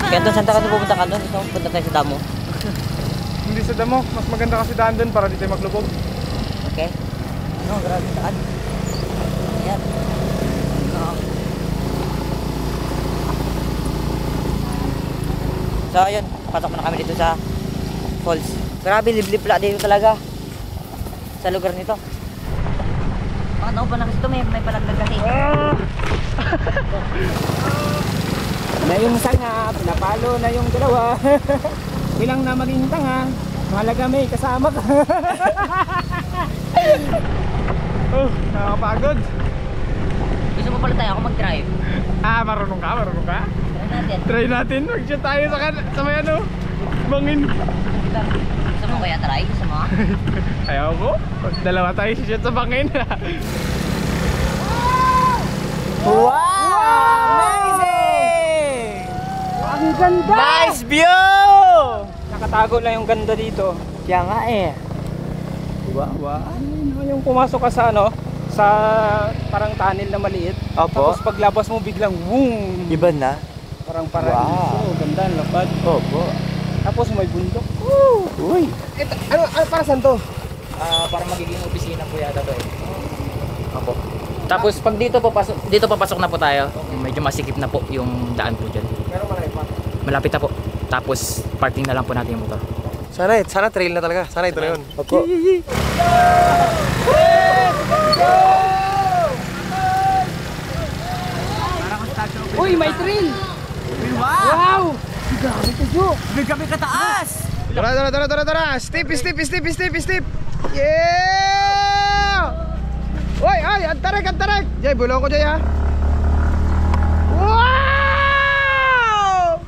Kaya doon, saan tayo pupunta ka doon? Ito, punta tayo sa damo. Hindi sa damo, mas maganda kasi daan doon para di tayo maglubog. Okay. No, grabe saan. Ayan. No. So ayun, pasok na kami dito sa falls. Grabe, liblib pala dito talaga sa lugar nito. Ano ba na kasi ito, may palaglag kasi. Na yung sanga, pinapalo na yung dalawa. Bilang na maging tanga, mahalaga may kasama ka. Oh, nakakapagod. Gusto mo pala tayo ako mag-drive? Ah, marunong ka? Try natin. Try natin, mag-shoot tayo sa may ano, bangin. Gusto mo kaya try? Gusto mo? Ayaw ko, dalawa tayo shoot sa bangin. Wow! Amazing! Ang ganda! Nice view! Nakatago lang yung ganda dito. Kaya nga eh. Wow! Yung pumasok ka sa ano, sa parang tunnel na maliit. Opo. Tapos paglabas mo biglang boom! Iba na? Parang paradiso. Ganda ang lapad. Opo. Tapos may bundok. Uy! Ano para saan to? Para magiging opisina po yata to eh. Opo. Tapos pag dito papasok na po tayo, medyo masikip na po yung daan po dyan. Pero malapit pa. Malapit na po. Tapos parking na lang po natin yung motor. Sana trail na talaga. Sana ito na yun. Opo. Uy, may trail! Wow! Grabe to, Jo! Gabi kataas! Tara. Step. Yeah! Oy, antarik. Jay, bulong ko Jay ha. Wow!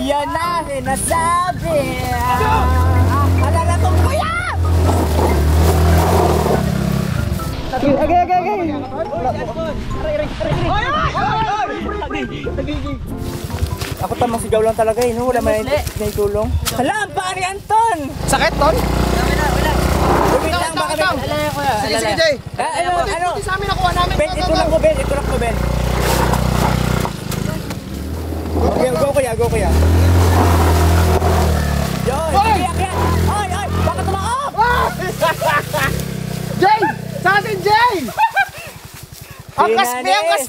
Yan na, sinasabi! Alala kong kuya! Agay! Ako tamang sigaw lang talaga eh, no? Wala may tulong. Hala, ang pari Anton! Sakit, Ton? Wait lang, baka may... Alala ko ya. Sige, Jay. Ano? Sa amin nakuha namin. Ben, itulak ko, Ben. Okay, go kuya. Yun, sige, akyat. Ay, baka tumakap! Jay! Sa atin, Jay! Angkas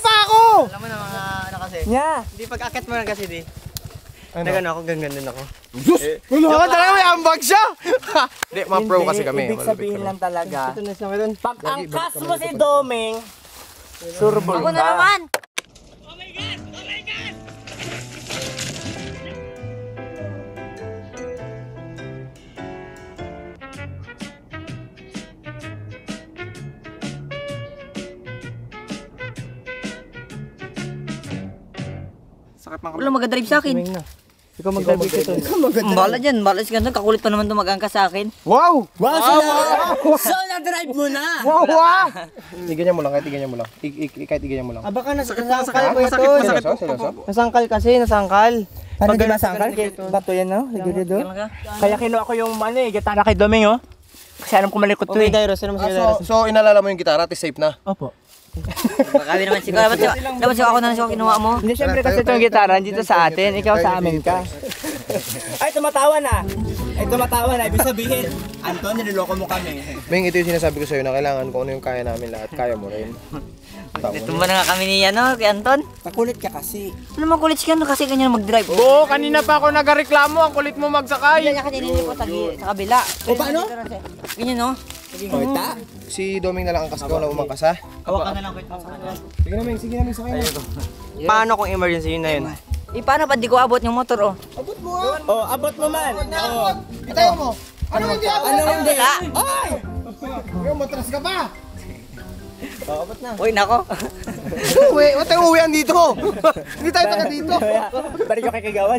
pa ako! Alam mo na mga ano kasi. Nya! Hindi pag-akit mo na kasi di. Ano? Nagano ako, ganun ako. Wala talaga may ambag siya! Hindi, mga pro kasi kami. Ibig sabihin lang talaga, Ito na sa akin. pag angkas mo si Doming, surbol Ako na ka. naman! Sakit mga Wala mag-drive sa akin. Ikaw mag-drive ito. Bala dyan, bala siya ganun. Kakulit pa naman ito mag-angkas sa akin. Wow! So, na-drive mo na! Wow! Tiganyan mo lang, kahit tiganyan mo lang. Baka nasangkal ko ito. Seryoso? Nasangkal kasi, nasangkal. Paano di masangkal? Bato yan, no? Siguro do. Kaya kinuha ko yung gitara kay Doming, oh. Kasi alam ko malikot to eh. So, inalala mo yung gitara, at safe na? Opo. Bakabi naman siguro. Dapat siya ako na siya kinuha mo. Hindi, syempre kasi itong gitara, dito sa atin, ikaw sa amin ka. Ay, tumatawa na. Ibig sabihin, Anton, niloloko mo kami. Ming, ito yung sinasabi ko sa'yo na kailangan kung ano yung kaya namin lahat, kaya mo rin. Tumba na nga kami ni kay Anton. Pakulit ka kasi. Ano naman kulit siya kasi ganyan mag-drive. Oo, kanina pa ako nagareklamo, ang kulit mo magsakay. Ganyan kasi ninilipot sa kabila. O, paano? Ganyan, no? Oita? Si Doming na lang ang kaskaw na umangkas ha? Hawakan na lang ko ito. Sige na, sakay na. Paano kung emergency na yun? Paano pa di ko abot yung motor, oh? Abot mo ha? Oh, abot mo man. Oh. Itayo mo. Ano hindi abot? Ano hindi? Ay! Yung matras ka pa. Abot na. Uy, nako. Uwi, huwag tayong uwian dito. Hindi tayo taga dito. Balik ko kay Kagawan.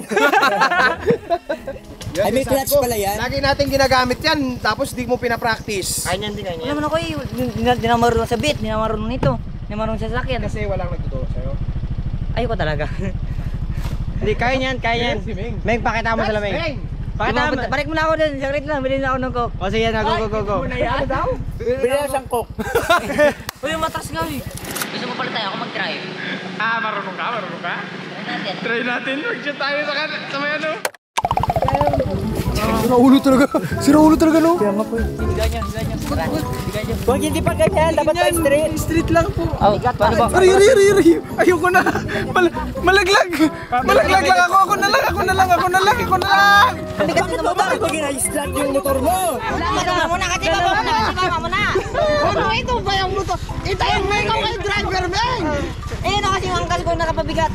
Ay, may clutch pala yan. Lagi natin ginagamit yan, tapos di mo pinapractice. Kanya din, kanya. Alam mo na ko, di na marunong sa beat, di na marunong nito. Di na marunong sa sakyan. Kasi walang nagtuturo sa'yo. Ayoko talaga. Hindi, kaya yan. Si Ming. Meng, pakita mo sila, Meng. Ming! Balik mo na ako dun. Saglit lang, bilhin na ako ng coke. O sige na, go. Ano daw? Bila siyang cook. Uy, yung matas nga eh. Gusto mo pala tayo ako mag-drive. Marunong ka? Try natin. Try natin, mag-shoot tayo sa may ano. Sira ulo talaga no? Kaya nga po. Bigay niyo. Tara, bigay niyo. Huwag hindi pa ganyan, dapat pa straight. Street lang po. Oh, paano ba? Ari. Ayoko na. Malaglag lang ako. Ako na lang. Bakit mo ba pag ina-start yung motor mo? Baba mo na kasi baba mo na. Ano ito ba yung motor? Ito yung may ikaw kay driver, man! Eh, ano kasi yung angkas ko nakapabigat.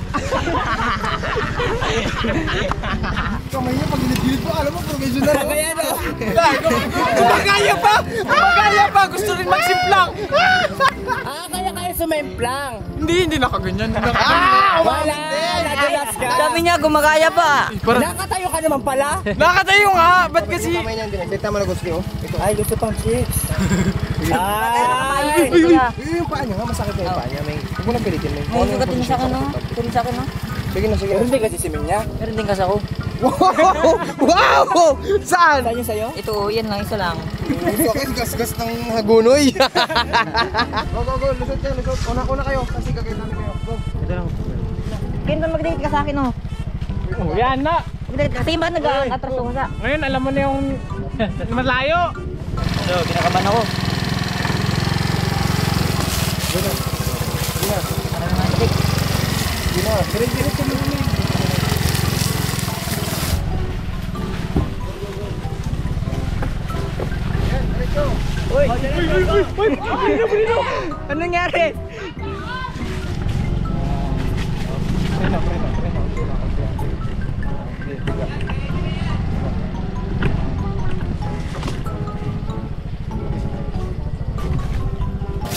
Kamay niya, pag gilid-gilid mo, alam mo, professional. Kaya no? Magaya pa! Gusto rin magsimplang! Kaya sumemplang. Hindi nakaganyan. Wala, nadulas ka. Sabi niya, gumagaya pa. Nakatayo ka naman pala. Nakatayo nga! Ba't kasi... Kamay niyan din. Tama na gusto niyo. Ay, gusto pang chicks. Ay! Yung paa niya nga, masakit na yung paa niya. Huwag mo na pilitin. May sugat din sa akin, no? Sugat sa akin, no? Sige na. Pero hindi kasi simin niya. Meron din kasi ako. Wow! Saan? Saan yung sa'yo? Ito, yan lang, isa lang. Gusto kayo, gas-gas ng hagunoy. Go. Lusot yan, lusot. Una kayo. Kasi kagay namin kayo. Go. Ito lang. Ganito mag-date ka sa akin, no? Yan na! Mag-date ka. Kasi ba nag-atras ko sa? Ngayon, alam mo na yung malayo. So, kinakaban ako. Ano naman, date? Sige na. Diretso mo na. Uy! Anong nangyari?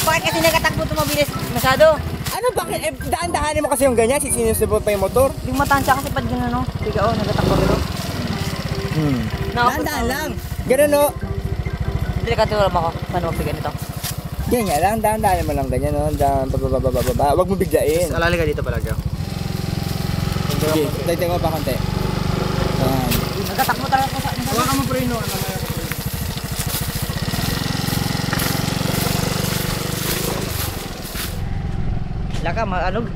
Bakit kasi nagkatakbo ito mabilis? Masyado. Ano bakit? Daan-dahanin mo kasi yung ganyan, sisinusubot pa yung motor. Yung matansya kasi pag gano'n, no? Tiga, oh, nagkatakbo ito. Daan-dahan lang. Ganun no. Hindi ka tiwala ako. Paano mabigan ito? Ganyan lang, daan-dahanin mo lang ganyan no. Daan, bababa. Huwag mo biglain. Alali ka dito palagi. Sige, dagdag mo pa konti. Nagkatakbo talaga ko sa... Huwag ka mo preno. Wala ka, maalog.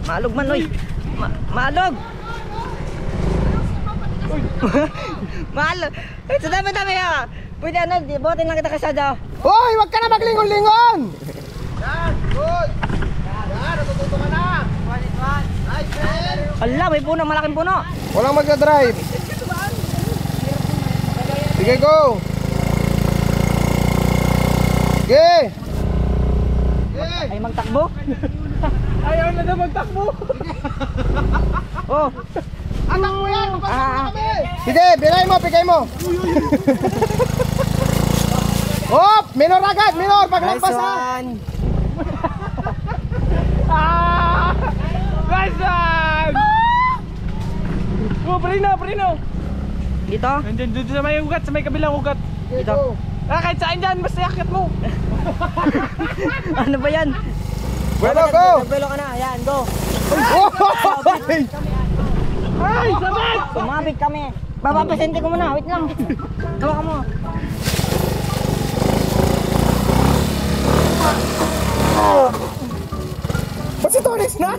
Maalog man, oy. Maalog! Maalog! Eh, sa dami-dami ah! Pwede ano, buhatin lang kita kasada. Hoy! Huwag ka na maglingon-lingon! Hala, may puno, malaking puno. Walang magdadrive. Sige, go. Sige. Ay, magtakbo. Ayaw na daw magtakbo. Oh, Anak mo yan! Sige, bigay mo. Hop! Minor agad, minor! Paglampas ha! Nice one! Oh, preno! dito. Nandiyan dito sa may ugat, sa may kabilang ugat. Dito. Kahit saan dyan, basta yakit mo. Ano ba yan? Go! Nagbelo ka na, yan, go. Ay, sabat! Sumabit kami. Babapasente ko muna, wait lang. Gawa ka mo. Ba't si Torres na?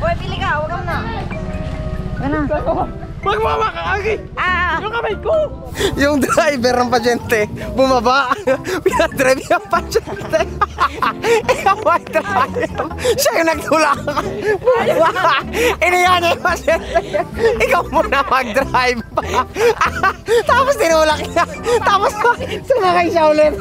Uy, pili ka, huwag ka muna. Ano? Wag mo makakagi! Ah! Yung kamay ko! Yung driver ng pasyente, bumaba. Pinadrive yung pasyente. Ikaw ay driver. Siya yung nagtulak. Bumaba. Iniyan yung pasyente. Ikaw muna mag-drive pa. Tapos tinulak niya. Tapos sumakay siya ulit.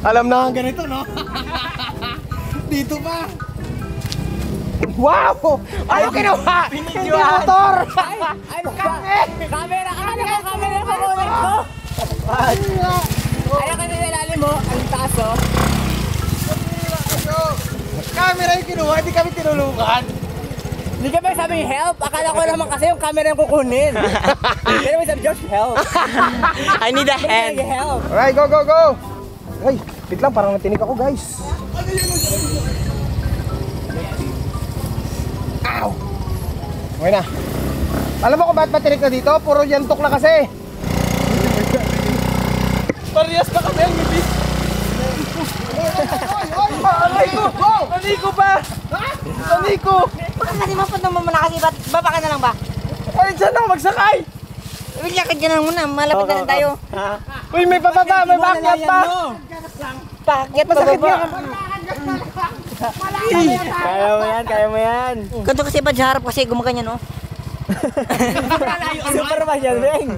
Alam na ang ganito, no? Dito pa. Wow! Ano ginawa? Hindi motor! Ay, camera! Camera ko kunin ko! Ayaw kasi sa ilalim mo, ang taas oh. Camera yung kinuha, hindi kami tinulukan. Hindi ka ba sabing help? Akala ko naman kasi yung camera yung kukunin. Pero may sabi, Josh, help. I need a hand. Help. Alright, go, go, go! Ay, wait lang, parang natinig ako, guys. Ow! Okay na. Alam mo kung bakit matinig na dito? Puro yantok na kasi. Parehas na kami ang ngipis. Aray ko! Aray ko pa! Aray ko! Baka kasi mapad naman na kasi, baba ka na lang ba? Ay, dyan ako magsakay! Lakad ka na muna, malapit na lang tayo. Uy, may pababa, may backyard pa! Paakyat pa Masakit baba. yan! Kaya mo yan. Ganito kasi ba sa harap kasi gumaganyan, no? Superman yan, Beng.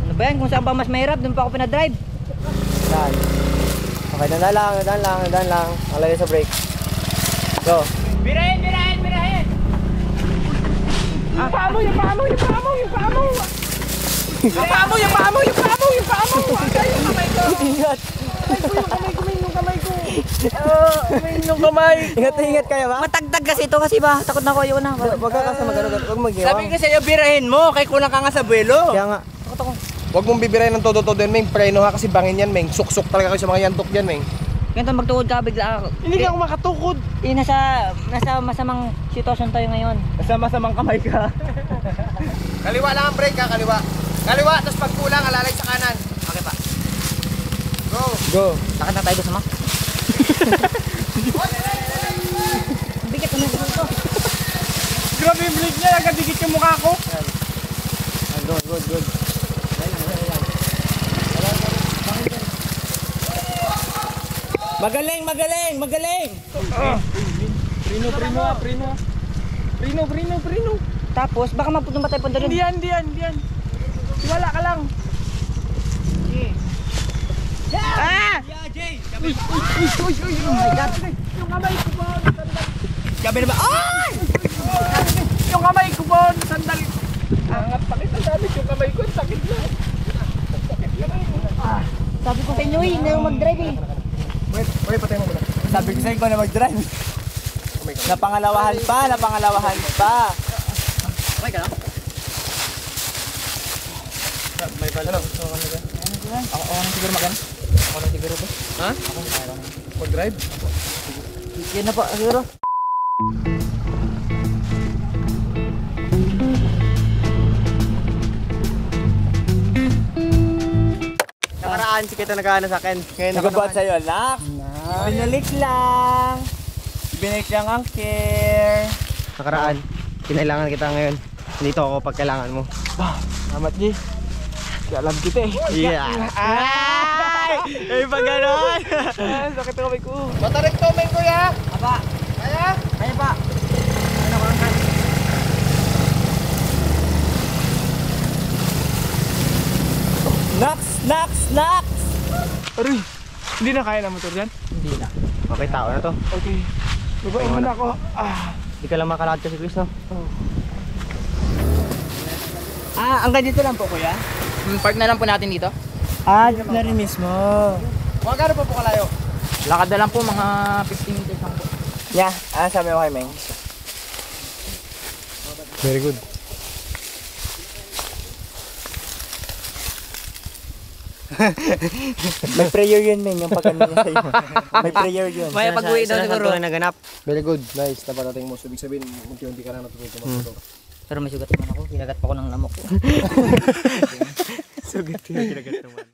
Ano ba yan? Kung saan pa mas mahirap, doon pa ako pinadrive. Dan. Okay, dan lang. Alagay sa brake. Go. Birahin! Yung paa mo! Yung paa mo! Yung paa mo! Yung paa mo! Yung paa mo! Yung paa mo! Yung paa mo! Yung paa mo! Ay, yung kamay ko! Ingat. Ay, ko, yung kamay ko! Yung kamay ko! Yung kamay! Ingat kayo ba? Matagdag kasi ito kasi ba? Takot na ako, ayoko na. Wag ka kasi huwag mag-iwang. Sabi ko sa'yo, birahin mo. Kay kulang ka nga sa buwelo. Kaya nga. Takot ako. Huwag mong bibirayin ng todo-todo yan, Meng. Preno ha, kasi bangin yan, Meng. Suksok talaga kayo sa mga yantok dyan, Meng. Ganito magtuhod ka, bigla ako. Hindi ka ako makatukod. Nasa masamang sitwasyon tayo ngayon. Masama-samang kamay ka. Kaliwa lang ang brake ha, kaliwa. Kaliwa, tapos pag kulang, alalay sa kanan. Okay pa. Go! Go. Lakad na tayo sama. Bigat naman ito. Grabe yung brake niya, agad-dikit yung mukha ko. Good. Magaling! Prino. Tapos, baka maputong ba tayo punta rin? Hindi yan. Wala ka lang. Ah! Uy, oh my God. Yung kamay ko po, sandal. Gabi na ba? Ay! Yung kamay ko po, sandal. Angat pa kita, sabi yung kamay ko, sakit na. Sabi ko sa inyo eh, hindi ako mag-drive eh. Wait, patay mo muna. Sabi ko sa'yo ko na mag-drive. Napangalawahan pa. Okay ka lang? May bala. Ano? Ako na siguro magan. Ako na siguro ba? Ha? Mag-drive? Yan na po, siguro. Nakaraan, si kita nag-ano sa akin. Ngayon ako Nagbabat sa'yo, anak. Binalik lang ang care. Nakaraan, kinailangan kita ngayon. Dito ako pag kailangan mo. Salamat, G. Kaya alam kita eh. Yeah. Ay! Ay, pag ganon! Sakit ang kamay ko. Matarik to, Meng, kuya. Aba, Kaya? kaya pa. Ano ko lang ka? Knocks! Aray, hindi na kaya ng motor yan? Hindi na. Okay, tao na to. Okay. Babae muna ako. Hindi ka lang makalakad kasi, Chris, no? Hanggang dito lang po, kuya. Park na lang po natin dito. Dito na rin mismo. Mga gano'n pa po kalayo? Lakad na lang po, mga 15 meters lang po. Yeah, sabi ko kay Meng. Very good. May prayer yun, Meng, yung pag-ano niya sa'yo. May prayer yun. May pag-uwi daw siguro. Saan naganap? Very good. Nice. Naparating mo. So, ibig sabihin, hindi ka na natututo mag-motor. Pero may sugat naman ako, kinagat pa ko ng lamok ko. Sugat yung kinagat naman.